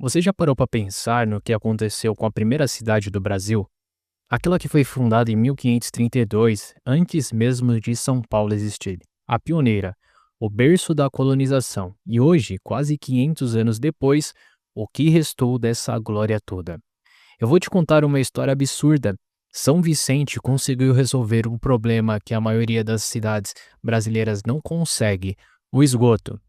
Você já parou para pensar no que aconteceu com a primeira cidade do Brasil? Aquela que foi fundada em 1532, antes mesmo de São Paulo existir. A pioneira, o berço da colonização. E hoje, quase 500 anos depois, o que restou dessa glória toda? Eu vou te contar uma história absurda. São Vicente conseguiu resolver um problema que a maioria das cidades brasileiras não consegue: o esgoto.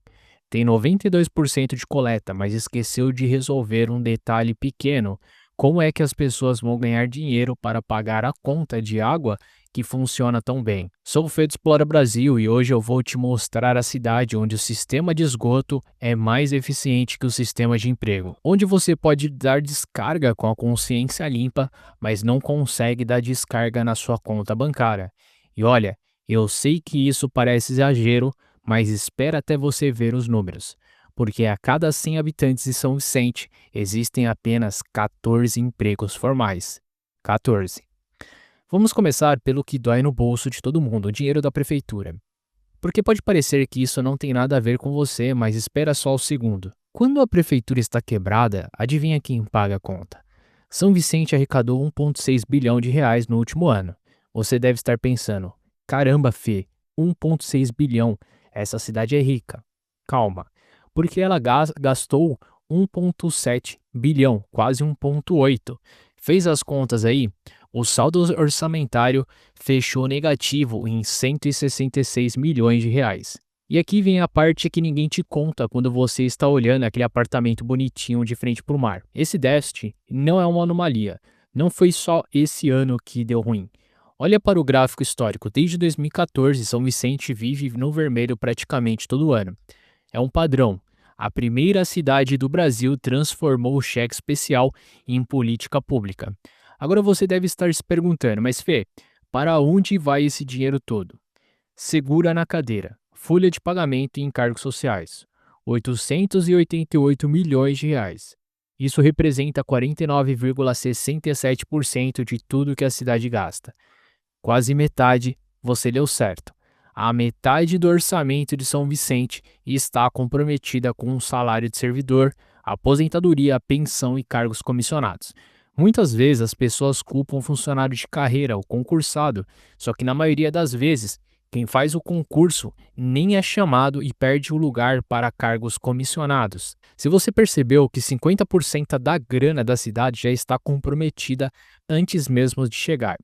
Tem 92% de coleta, mas esqueceu de resolver um detalhe pequeno. Como é que as pessoas vão ganhar dinheiro para pagar a conta de água que funciona tão bem? Sou o Fê do Explora Brasil e hoje eu vou te mostrar a cidade onde o sistema de esgoto é mais eficiente que o sistema de emprego. Onde você pode dar descarga com a consciência limpa, mas não consegue dar descarga na sua conta bancária. E olha, eu sei que isso parece exagero, mas espera até você ver os números, porque a cada 100 habitantes de São Vicente existem apenas 14 empregos formais. 14. Vamos começar pelo que dói no bolso de todo mundo, o dinheiro da prefeitura. Porque pode parecer que isso não tem nada a ver com você, mas espera só o segundo. Quando a prefeitura está quebrada, adivinha quem paga a conta? São Vicente arrecadou 1,6 bilhão de reais no último ano. Você deve estar pensando, caramba, Fê, 1,6 bilhão, essa cidade é rica. Calma, porque ela gastou 1,7 bilhão, quase 1,8. Fez as contas aí? O saldo orçamentário fechou negativo em 166 milhões de reais. E aqui vem a parte que ninguém te conta quando você está olhando aquele apartamento bonitinho de frente para o mar. Esse déficit não é uma anomalia. Não foi só esse ano que deu ruim. Olha para o gráfico histórico. Desde 2014, São Vicente vive no vermelho praticamente todo ano. É um padrão. A primeira cidade do Brasil transformou o cheque especial em política pública. Agora você deve estar se perguntando, mas Fê, para onde vai esse dinheiro todo? Segura na cadeira. Folha de pagamento e encargos sociais. 888 milhões de reais. Isso representa 49,67% de tudo que a cidade gasta. Quase metade, você leu certo. A metade do orçamento de São Vicente está comprometida com o salário de servidor, aposentadoria, pensão e cargos comissionados. Muitas vezes as pessoas culpam o funcionário de carreira, o concursado, só que na maioria das vezes, quem faz o concurso nem é chamado e perde o lugar para cargos comissionados. Se você percebeu que 50% da grana da cidade já está comprometida antes mesmo de chegar.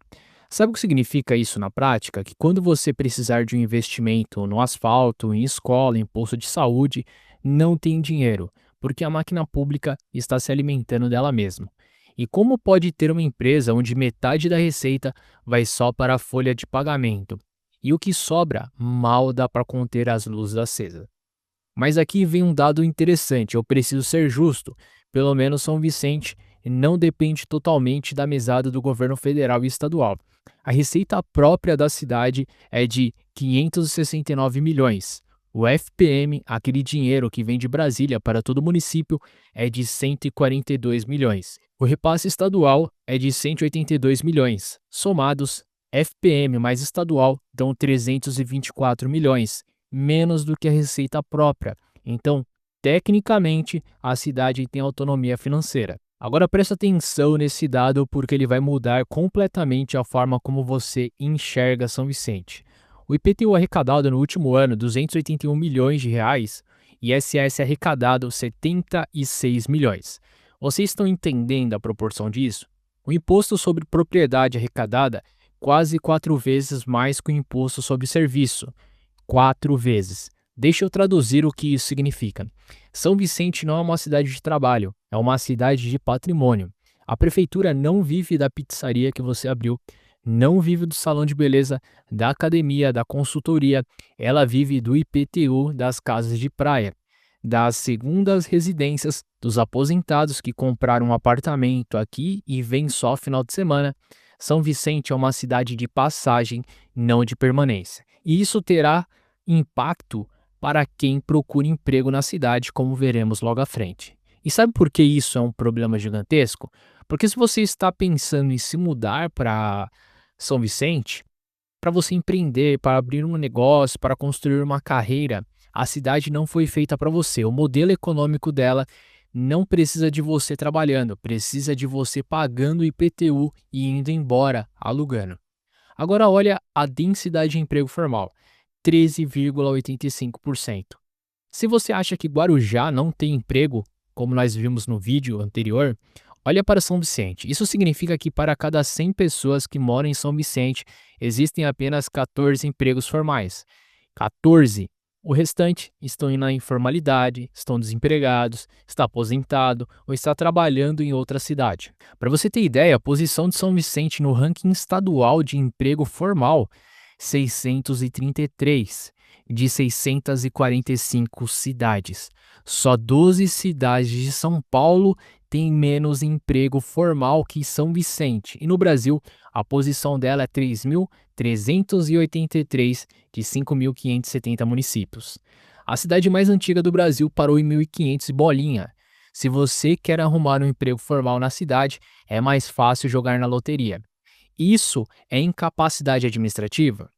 Sabe o que significa isso na prática? Que quando você precisar de um investimento no asfalto, em escola, em posto de saúde, não tem dinheiro, porque a máquina pública está se alimentando dela mesma. E como pode ter uma empresa onde metade da receita vai só para a folha de pagamento? E o que sobra mal dá para conter as luzes acesas. Mas aqui vem um dado interessante, eu preciso ser justo. Pelo menos São Vicente não depende totalmente da mesada do governo federal e estadual. A receita própria da cidade é de 569 milhões. O FPM, aquele dinheiro que vem de Brasília para todo o município, é de 142 milhões. O repasse estadual é de 182 milhões. Somados, FPM mais estadual dão 324 milhões, menos do que a receita própria. Então, tecnicamente, a cidade tem autonomia financeira. Agora presta atenção nesse dado porque ele vai mudar completamente a forma como você enxerga São Vicente. O IPTU arrecadado no último ano, 281 milhões de reais, e ISS arrecadado 76 milhões. Vocês estão entendendo a proporção disso? O imposto sobre propriedade arrecadada quase 4 vezes mais que o imposto sobre serviço. 4 vezes. Deixa eu traduzir o que isso significa. São Vicente não é uma cidade de trabalho, é uma cidade de patrimônio. A prefeitura não vive da pizzaria que você abriu, não vive do salão de beleza, da academia, da consultoria, ela vive do IPTU das casas de praia, das segundas residências, dos aposentados que compraram um apartamento aqui e vêm só final de semana. São Vicente é uma cidade de passagem, não de permanência. E isso terá impacto para quem procura emprego na cidade, como veremos logo à frente. E sabe por que isso é um problema gigantesco? Porque se você está pensando em se mudar para São Vicente, para você empreender, para abrir um negócio, para construir uma carreira, a cidade não foi feita para você. O modelo econômico dela não precisa de você trabalhando, precisa de você pagando IPTU e indo embora, alugando. Agora olha a densidade de emprego formal, 13,85%. Se você acha que Guarujá não tem emprego, como nós vimos no vídeo anterior, olha para São Vicente. Isso significa que para cada 100 pessoas que moram em São Vicente, existem apenas 14 empregos formais. 14. O restante estão na informalidade, estão desempregados, está aposentado ou está trabalhando em outra cidade. Para você ter ideia, a posição de São Vicente no ranking estadual de emprego formal, 633 de 645 cidades. Só 12 cidades de São Paulo têm menos emprego formal que São Vicente. E no Brasil, a posição dela é 3.383 de 5.570 municípios. A cidade mais antiga do Brasil parou em 1500 e bolinha. Se você quer arrumar um emprego formal na cidade, é mais fácil jogar na loteria. Isso é incapacidade administrativa?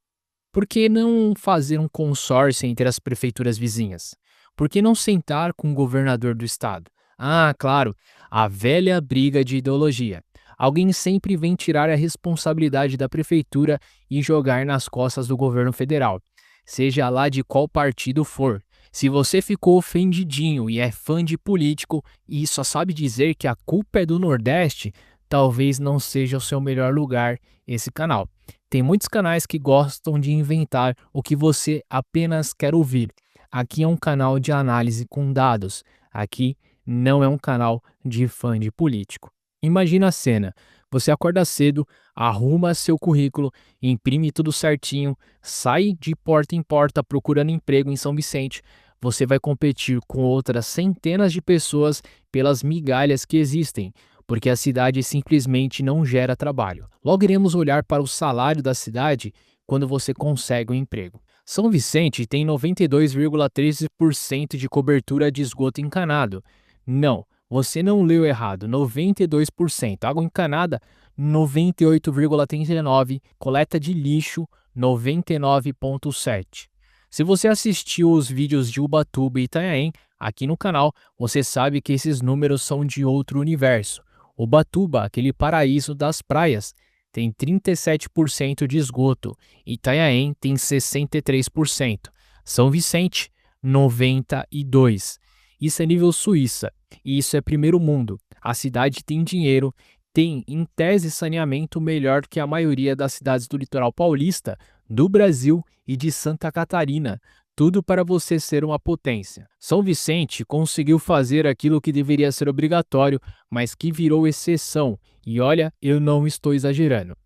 Por que não fazer um consórcio entre as prefeituras vizinhas? Por que não sentar com o governador do estado? Ah, claro, a velha briga de ideologia. Alguém sempre vem tirar a responsabilidade da prefeitura e jogar nas costas do governo federal, seja lá de qual partido for. Se você ficou ofendidinho e é fã de político e só sabe dizer que a culpa é do Nordeste, talvez não seja o seu melhor lugar esse canal. Tem muitos canais que gostam de inventar o que você apenas quer ouvir. Aqui é um canal de análise com dados. Aqui não é um canal de fã de político. Imagina a cena. Você acorda cedo, arruma seu currículo, imprime tudo certinho, sai de porta em porta procurando emprego em São Vicente. Você vai competir com outras centenas de pessoas pelas migalhas que existem, porque a cidade simplesmente não gera trabalho. Logo iremos olhar para o salário da cidade quando você consegue um emprego. São Vicente tem 92,13% de cobertura de esgoto encanado. Não, você não leu errado, 92%. Água encanada, 98,39%. Coleta de lixo, 99,7%. Se você assistiu os vídeos de Ubatuba e Itanhaém aqui no canal, você sabe que esses números são de outro universo. Ubatuba, aquele paraíso das praias, tem 37% de esgoto. Itanhaém tem 63%. São Vicente, 92%. Isso é nível Suíça. E isso é primeiro mundo. A cidade tem dinheiro, tem, em tese, saneamento melhor que a maioria das cidades do litoral paulista, do Brasil e de Santa Catarina. Tudo para você ser uma potência. São Vicente conseguiu fazer aquilo que deveria ser obrigatório, mas que virou exceção. E olha, eu não estou exagerando.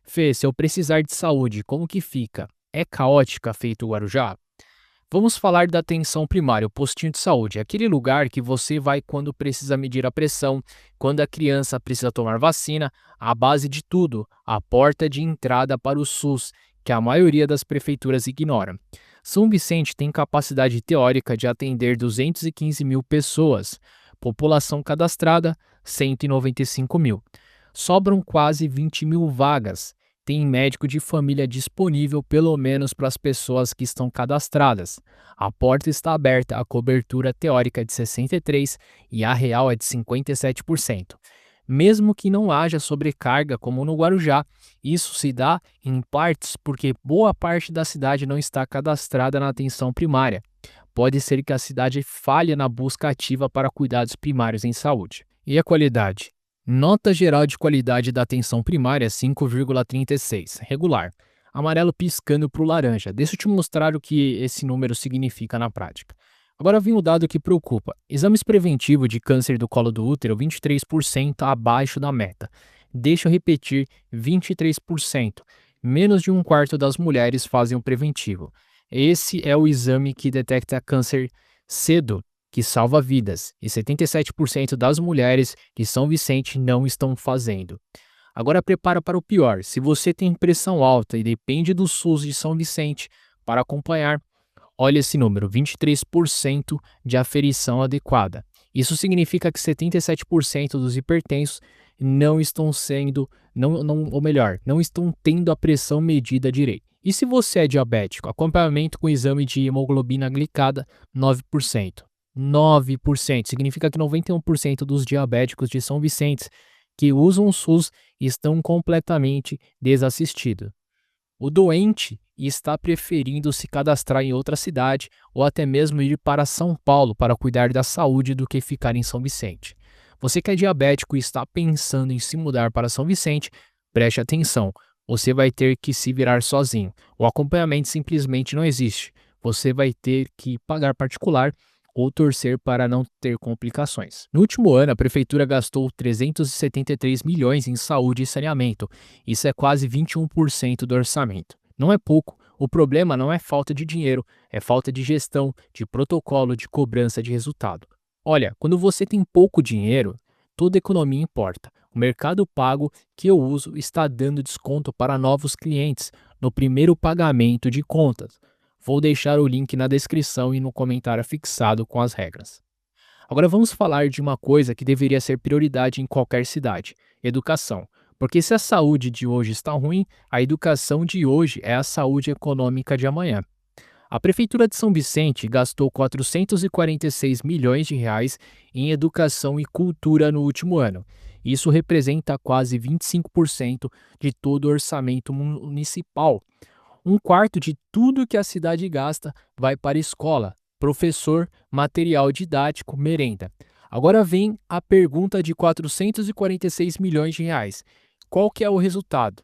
Fê, se eu precisar de saúde, como que fica? É caótica feito o Guarujá? Vamos falar da atenção primária, o postinho de saúde. É aquele lugar que você vai quando precisa medir a pressão, quando a criança precisa tomar vacina, a base de tudo, a porta de entrada para o SUS, que a maioria das prefeituras ignora. São Vicente tem capacidade teórica de atender 215 mil pessoas, população cadastrada 195 mil. Sobram quase 20 mil vagas. Tem médico de família disponível pelo menos para as pessoas que estão cadastradas. A porta está aberta, a cobertura teórica é de 63% e a real é de 57%. Mesmo que não haja sobrecarga como no Guarujá, isso se dá em partes porque boa parte da cidade não está cadastrada na atenção primária. Pode ser que a cidade falhe na busca ativa para cuidados primários em saúde. E a qualidade? Nota geral de qualidade da atenção primária 5,36, regular. Amarelo piscando para o laranja. Deixa eu te mostrar o que esse número significa na prática. Agora vem o dado que preocupa. Exames preventivos de câncer do colo do útero, 23% abaixo da meta. Deixa eu repetir, 23%. Menos de um quarto das mulheres fazem o preventivo. Esse é o exame que detecta câncer cedo, que salva vidas. E 77% das mulheres de São Vicente não estão fazendo. Agora prepara para o pior. Se você tem pressão alta e depende do SUS de São Vicente para acompanhar, olha esse número, 23% de aferição adequada. Isso significa que 77% dos hipertensos não estão não estão tendo a pressão medida direito. E se você é diabético, acompanhamento com exame de hemoglobina glicada, 9%. 9%. Significa que 91% dos diabéticos de São Vicente que usam o SUS estão completamente desassistidos. O doente está preferindo se cadastrar em outra cidade ou até mesmo ir para São Paulo para cuidar da saúde do que ficar em São Vicente. Você que é diabético e está pensando em se mudar para São Vicente, preste atenção. Você vai ter que se virar sozinho. O acompanhamento simplesmente não existe. Você vai ter que pagar particular ou torcer para não ter complicações. No último ano, a prefeitura gastou 373 milhões em saúde e saneamento. Isso é quase 21% do orçamento. Não é pouco. O problema não é falta de dinheiro, é falta de gestão, de protocolo, de cobrança de resultado. Olha, quando você tem pouco dinheiro, toda economia importa. O Mercado Pago que eu uso está dando desconto para novos clientes no primeiro pagamento de contas. Vou deixar o link na descrição e no comentário fixado com as regras. Agora vamos falar de uma coisa que deveria ser prioridade em qualquer cidade: educação. Porque se a saúde de hoje está ruim, a educação de hoje é a saúde econômica de amanhã. A Prefeitura de São Vicente gastou 446 milhões de reais em educação e cultura no último ano. Isso representa quase 25% de todo o orçamento municipal. Um quarto de tudo que a cidade gasta vai para escola, professor, material didático, merenda. Agora vem a pergunta de 446 milhões de reais. Qual que é o resultado?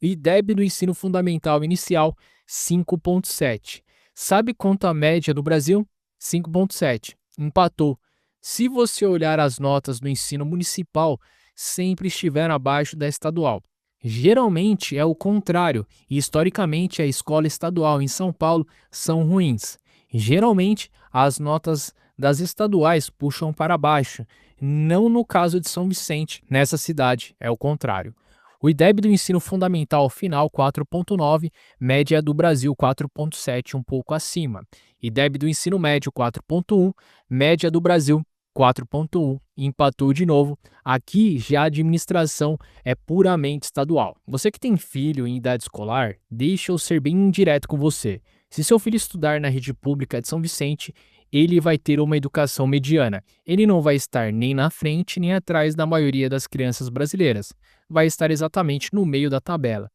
O IDEB do ensino fundamental inicial, 5,7. Sabe quanto a média do Brasil? 5,7. Empatou. Se você olhar as notas do ensino municipal, sempre estiveram abaixo da estadual. Geralmente é o contrário, e historicamente a escola estadual em São Paulo são ruins. Geralmente as notas das estaduais puxam para baixo, não no caso de São Vicente, nessa cidade é o contrário. O IDEB do ensino fundamental final 4,9, média do Brasil 4,7, um pouco acima. IDEB do ensino médio 4,1, média do Brasil 4,1, empatou de novo. Aqui já a administração é puramente estadual. Você que tem filho em idade escolar, deixa eu ser bem direto com você. Se seu filho estudar na rede pública de São Vicente, ele vai ter uma educação mediana. Ele não vai estar nem na frente nem atrás da maioria das crianças brasileiras. Vai estar exatamente no meio da tabela.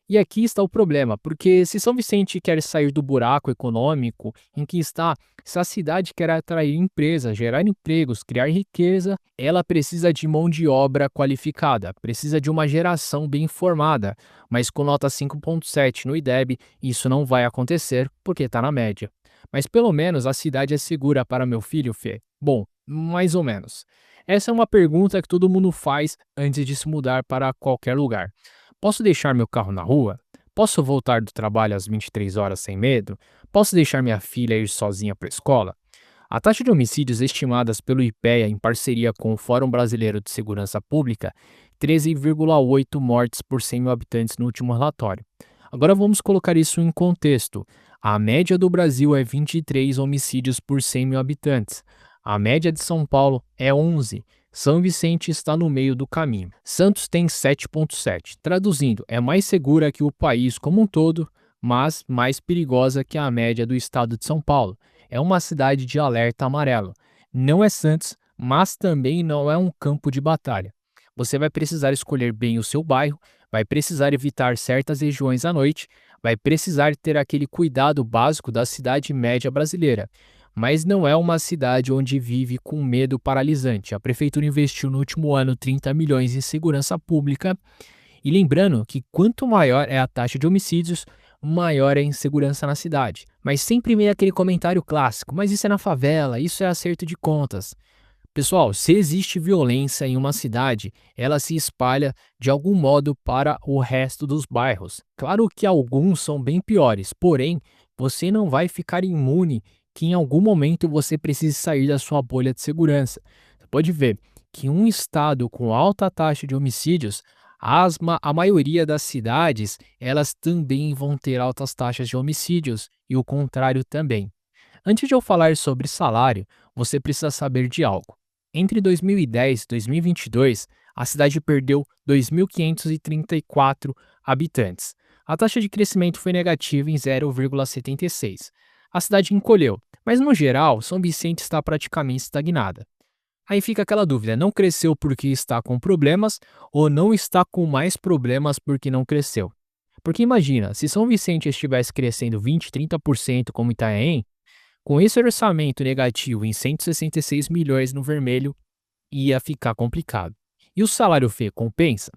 E aqui está o problema, porque se São Vicente quer sair do buraco econômico em que está, se a cidade quer atrair empresas, gerar empregos, criar riqueza, ela precisa de mão de obra qualificada, precisa de uma geração bem formada. Mas com nota 5,7 no IDEB, isso não vai acontecer porque está na média. Mas pelo menos a cidade é segura para meu filho, Fê? Bom, mais ou menos. Essa é uma pergunta que todo mundo faz antes de se mudar para qualquer lugar. Posso deixar meu carro na rua? Posso voltar do trabalho às 23 horas sem medo? Posso deixar minha filha ir sozinha para a escola? A taxa de homicídios estimadas pelo IPEA em parceria com o Fórum Brasileiro de Segurança Pública, 13,8 mortes por 100 mil habitantes no último relatório. Agora vamos colocar isso em contexto. A média do Brasil é 23 homicídios por 100 mil habitantes. A média de São Paulo é 11. São Vicente está no meio do caminho. Santos tem 7,7. Traduzindo, é mais segura que o país como um todo, mas mais perigosa que a média do estado de São Paulo. É uma cidade de alerta amarelo. Não é Santos, mas também não é um campo de batalha. Você vai precisar escolher bem o seu bairro, vai precisar evitar certas regiões à noite, vai precisar ter aquele cuidado básico da cidade média brasileira. Mas não é uma cidade onde vive com medo paralisante. A prefeitura investiu no último ano 30 milhões em segurança pública. E lembrando que quanto maior é a taxa de homicídios, maior é a insegurança na cidade. Mas sempre vem aquele comentário clássico: mas isso é na favela, isso é acerto de contas. Pessoal, se existe violência em uma cidade, ela se espalha de algum modo para o resto dos bairros. Claro que alguns são bem piores, porém, você não vai ficar imune que em algum momento você precise sair da sua bolha de segurança. Você pode ver que em um estado com alta taxa de homicídios, a maioria das cidades, elas também vão ter altas taxas de homicídios e o contrário também. Antes de eu falar sobre salário, você precisa saber de algo. Entre 2010 e 2022, a cidade perdeu 2.534 habitantes. A taxa de crescimento foi negativa em 0,76. a cidade encolheu, mas no geral, São Vicente está praticamente estagnada. Aí fica aquela dúvida: não cresceu porque está com problemas ou não está com mais problemas porque não cresceu? Porque imagina, se São Vicente estivesse crescendo 20, 30% como Itanhaém, com esse orçamento negativo em 166 milhões no vermelho, ia ficar complicado. E o salário Fê compensa?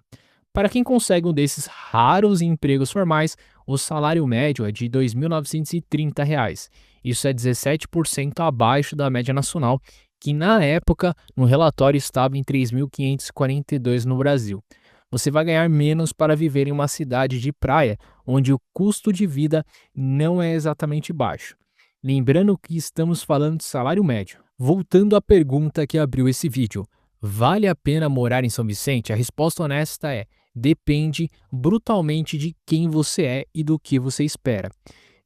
Para quem consegue um desses raros empregos formais, o salário médio é de R$ 2.930. Isso é 17% abaixo da média nacional, que na época, no relatório, estava em 3.542 no Brasil. Você vai ganhar menos para viver em uma cidade de praia, onde o custo de vida não é exatamente baixo. Lembrando que estamos falando de salário médio. Voltando à pergunta que abriu esse vídeo, vale a pena morar em São Vicente? A resposta honesta é: depende brutalmente de quem você é e do que você espera.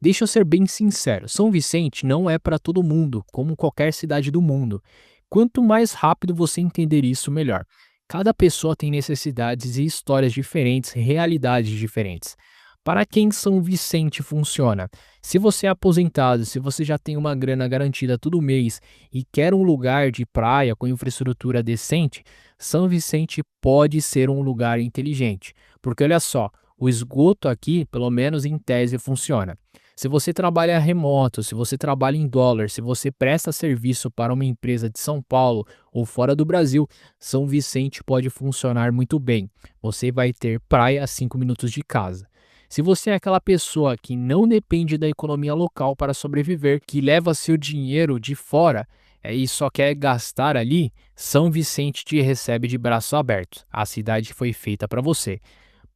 Deixa eu ser bem sincero, São Vicente não é para todo mundo, como qualquer cidade do mundo. Quanto mais rápido você entender isso, melhor. Cada pessoa tem necessidades e histórias diferentes, realidades diferentes. Para quem São Vicente funciona? Se você é aposentado, se você já tem uma grana garantida todo mês e quer um lugar de praia com infraestrutura decente, São Vicente pode ser um lugar inteligente. Porque olha só, o esgoto aqui, pelo menos em tese, funciona. Se você trabalha remoto, se você trabalha em dólar, se você presta serviço para uma empresa de São Paulo ou fora do Brasil, São Vicente pode funcionar muito bem. Você vai ter praia a 5 minutos de casa. Se você é aquela pessoa que não depende da economia local para sobreviver, que leva seu dinheiro de fora e só quer gastar ali, São Vicente te recebe de braços abertos. A cidade foi feita para você.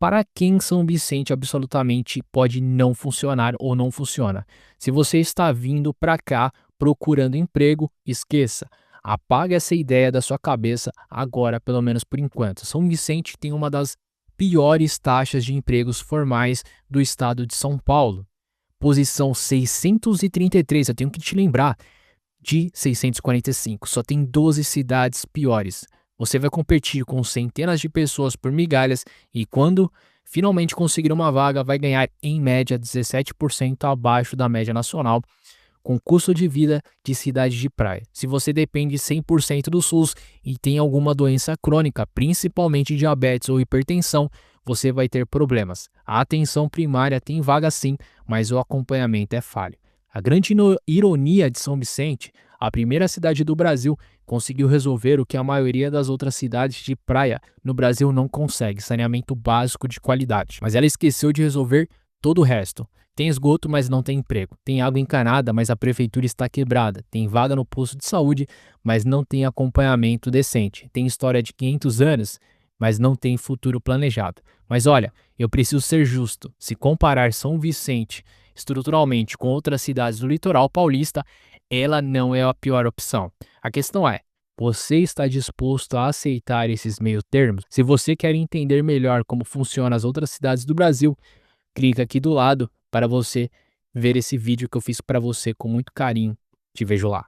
Para quem São Vicente absolutamente pode não funcionar ou não funciona? Se você está vindo para cá procurando emprego, esqueça. Apaga essa ideia da sua cabeça agora, pelo menos por enquanto. São Vicente tem uma das piores taxas de empregos formais do estado de São Paulo. Posição 633, eu tenho que te lembrar, de 645. Só tem 12 cidades piores. Você vai competir com centenas de pessoas por migalhas e quando finalmente conseguir uma vaga, vai ganhar em média 17% abaixo da média nacional, com custo de vida de cidade de praia. Se você depende 100% do SUS e tem alguma doença crônica, principalmente diabetes ou hipertensão, você vai ter problemas. A atenção primária tem vaga sim, mas o acompanhamento é falho. A grande ironia de São Vicente, a primeira cidade do Brasil, conseguiu resolver o que a maioria das outras cidades de praia no Brasil não consegue: saneamento básico de qualidade. Mas ela esqueceu de resolver todo o resto. Tem esgoto, mas não tem emprego. Tem água encanada, mas a prefeitura está quebrada. Tem vaga no posto de saúde, mas não tem acompanhamento decente. Tem história de 500 anos, mas não tem futuro planejado. Mas olha, eu preciso ser justo. Se comparar São Vicente estruturalmente com outras cidades do litoral paulista, ela não é a pior opção. A questão é: você está disposto a aceitar esses meios termos? Se você quer entender melhor como funcionam as outras cidades do Brasil, clica aqui do lado para você ver esse vídeo que eu fiz para você com muito carinho. Te vejo lá.